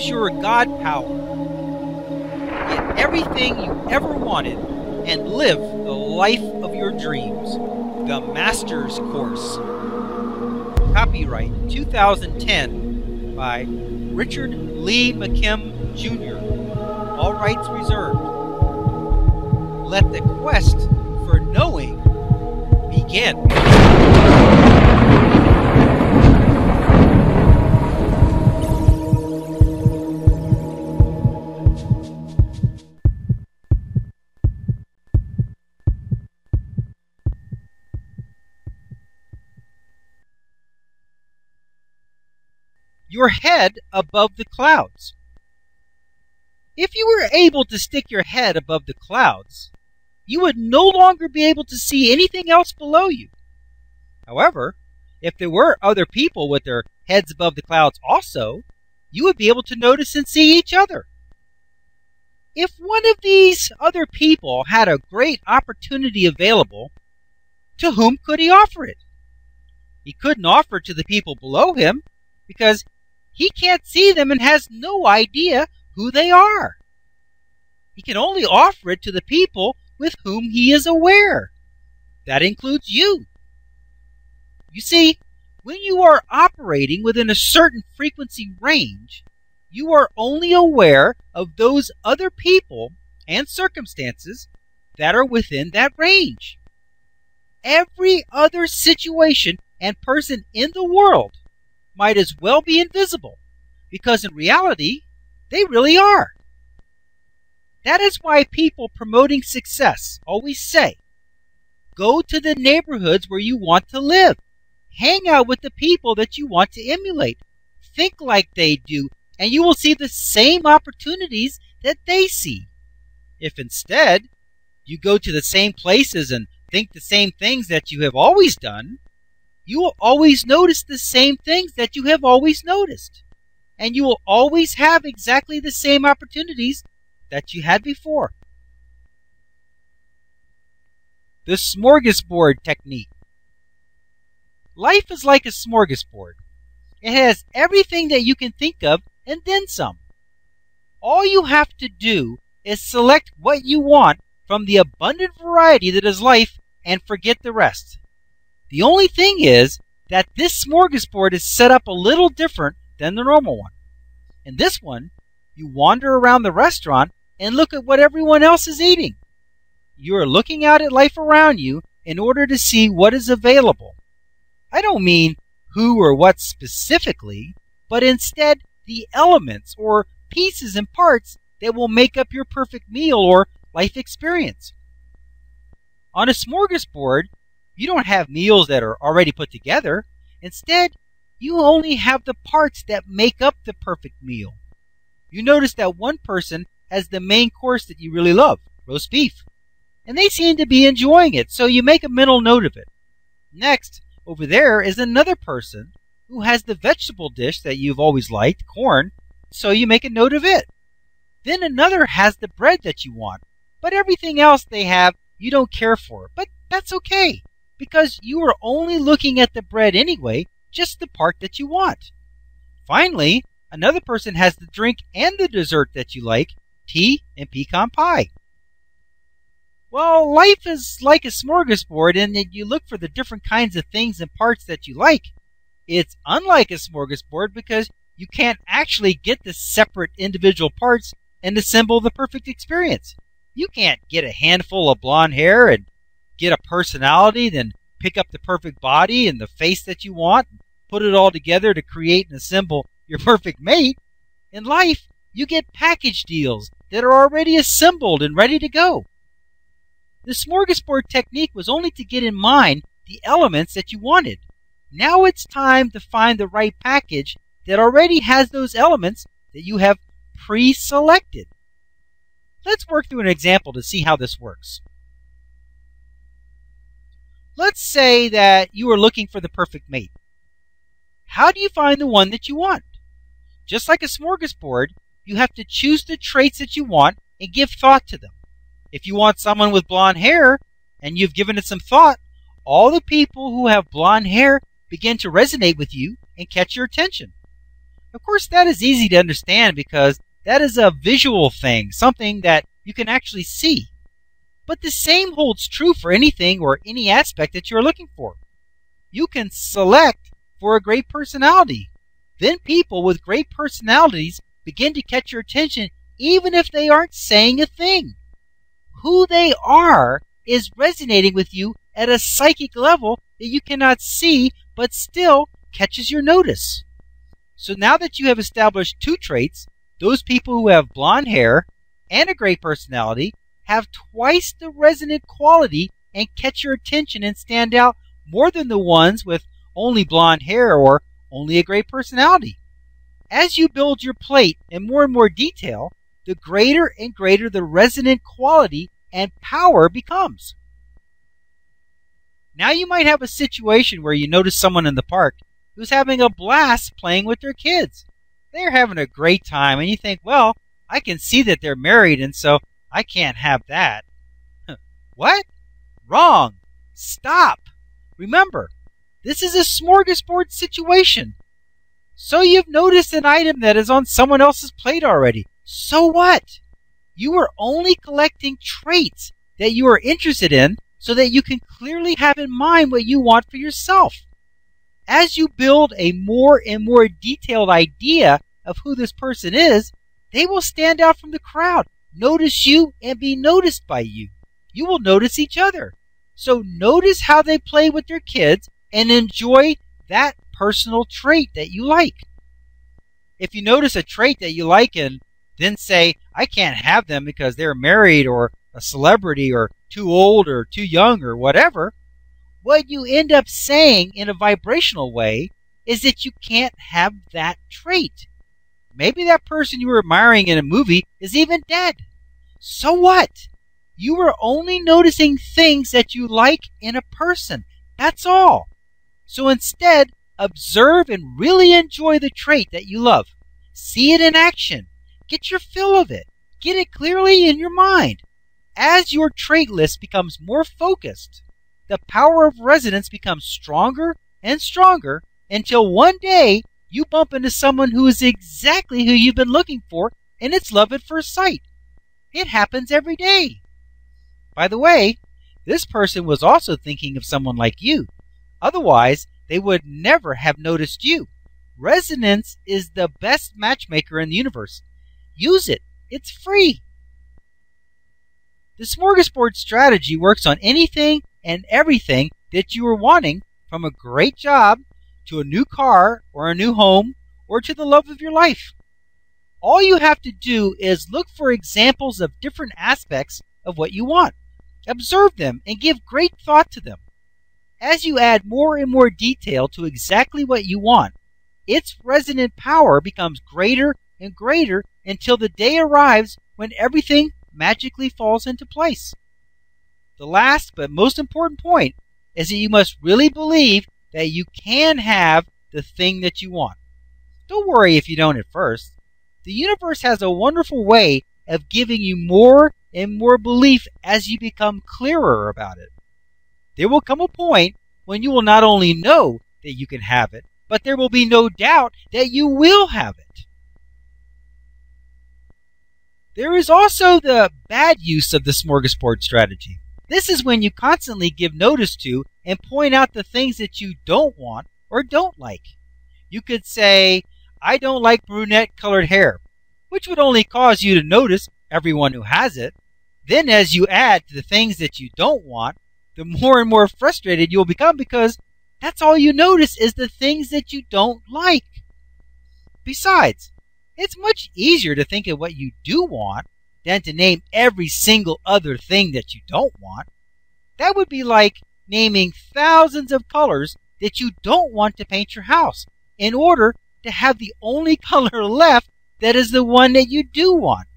ensure God power. Get everything you ever wanted and live the life of your dreams. The Master's Course. Copyright 2010 by Richard Lee McKim, Jr. All rights reserved. Let the quest for knowing begin. Your head above the clouds. If you were able to stick your head above the clouds, you would no longer be able to see anything else below you. However, if there were other people with their heads above the clouds also, you would be able to notice and see each other. If one of these other people had a great opportunity available, to whom could he offer it? He couldn't offer it to the people below him because he can't see them and has no idea who they are. He can only offer it to the people with whom he is aware. That includes you. You see, when you are operating within a certain frequency range, you are only aware of those other people and circumstances that are within that range. Every other situation and person in the world might as well be invisible, because in reality, they really are. That is why people promoting success always say, go to the neighborhoods where you want to live. Hang out with the people that you want to emulate. Think like they do, and you will see the same opportunities that they see. If instead, you go to the same places and think the same things that you have always done, you will always notice the same things that you have always noticed. And you will always have exactly the same opportunities that you had before. The smorgasbord technique. Life is like a smorgasbord. It has everything that you can think of and then some. All you have to do is select what you want from the abundant variety that is life and forget the rest. The only thing is that this smorgasbord is set up a little different than the normal one. In this one, you wander around the restaurant and look at what everyone else is eating. You are looking out at life around you in order to see what is available. I don't mean who or what specifically, but instead the elements or pieces and parts that will make up your perfect meal or life experience. On a smorgasbord, you don't have meals that are already put together. Instead, you only have the parts that make up the perfect meal. You notice that one person has the main course that you really love, roast beef, and they seem to be enjoying it, so you make a mental note of it. Next, over there is another person who has the vegetable dish that you've always liked, corn, so you make a note of it. Then another has the bread that you want, but everything else they have you don't care for, but that's okay, because you are only looking at the bread anyway, just the part that you want. Finally, another person has the drink and the dessert that you like, tea and pecan pie. Well, life is like a smorgasbord in that you look for the different kinds of things and parts that you like. It's unlike a smorgasbord because you can't actually get the separate individual parts and assemble the perfect experience. You can't get a handful of blonde hair and get a personality, then pick up the perfect body and the face that you want, and put it all together to create and assemble your perfect mate. In life, you get package deals that are already assembled and ready to go. The smorgasbord technique was only to get in mind the elements that you wanted. Now it's time to find the right package that already has those elements that you have pre-selected. Let's work through an example to see how this works. Let's say that you are looking for the perfect mate. How do you find the one that you want? Just like a smorgasbord, you have to choose the traits that you want and give thought to them. If you want someone with blonde hair and you've given it some thought, all the people who have blonde hair begin to resonate with you and catch your attention. Of course, that is easy to understand because that is a visual thing, something that you can actually see. But the same holds true for anything or any aspect that you're looking for. You can select for a great personality. Then people with great personalities begin to catch your attention even if they aren't saying a thing. Who they are is resonating with you at a psychic level that you cannot see but still catches your notice. So now that you have established two traits, those people who have blonde hair and a great personality have twice the resonant quality and catch your attention and stand out more than the ones with only blonde hair or only a great personality. As you build your plate in more and more detail, the greater and greater the resonant quality and power becomes. Now you might have a situation where you notice someone in the park who's having a blast playing with their kids. They're having a great time, and you think, well, I can see that they're married, and so I can't have that. What? Wrong. Stop. Remember, this is a smorgasbord situation. So you've noticed an item that is on someone else's plate already. So what? You are only collecting traits that you are interested in so that you can clearly have in mind what you want for yourself. As you build a more and more detailed idea of who this person is, they will stand out from the crowd, notice you, and be noticed by you. You will notice each other. So notice how they play with their kids and enjoy that personal trait that you like. If you notice a trait that you like and then say, I can't have them because they're married or a celebrity or too old or too young or whatever, what you end up saying in a vibrational way is that you can't have that trait. Maybe that person you were admiring in a movie is even dead. So what? You are only noticing things that you like in a person. That's all. So instead, observe and really enjoy the trait that you love. See it in action. Get your fill of it. Get it clearly in your mind. As your trait list becomes more focused, the power of resonance becomes stronger and stronger until one day you bump into someone who is exactly who you've been looking for, and it's love at first sight. It happens every day. By the way, this person was also thinking of someone like you. Otherwise, they would never have noticed you. Resonance is the best matchmaker in the universe. Use it. It's free. The smorgasbord strategy works on anything and everything that you are wanting, from a great job to a new car or a new home or to the love of your life. All you have to do is look for examples of different aspects of what you want. Observe them and give great thought to them. As you add more and more detail to exactly what you want, its resonant power becomes greater and greater until the day arrives when everything magically falls into place. The last but most important point is that you must really believe that you can have the thing that you want. Don't worry if you don't at first. The universe has a wonderful way of giving you more and more belief as you become clearer about it. There will come a point when you will not only know that you can have it, but there will be no doubt that you will have it. There is also the bad use of the smorgasbord strategy. This is when you constantly give notice to and point out the things that you don't want or don't like. You could say, I don't like brunette-colored hair, which would only cause you to notice everyone who has it. Then as you add to the things that you don't want, the more and more frustrated you'll become because that's all you notice is the things that you don't like. Besides, it's much easier to think of what you do want than to name every single other thing that you don't want. That would be like naming thousands of colors that you don't want to paint your house in order to have the only color left that is the one that you do want.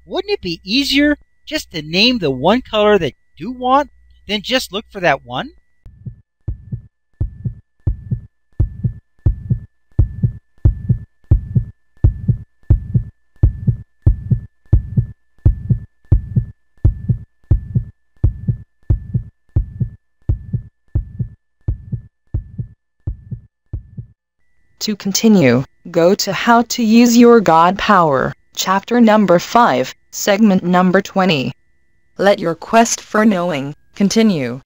Wouldn't it be easier just to name the one color that you do want than just look for that one? To continue, Go to How to Use Your God Power, Chapter number 5, Segment number 20. Let your quest for knowing continue.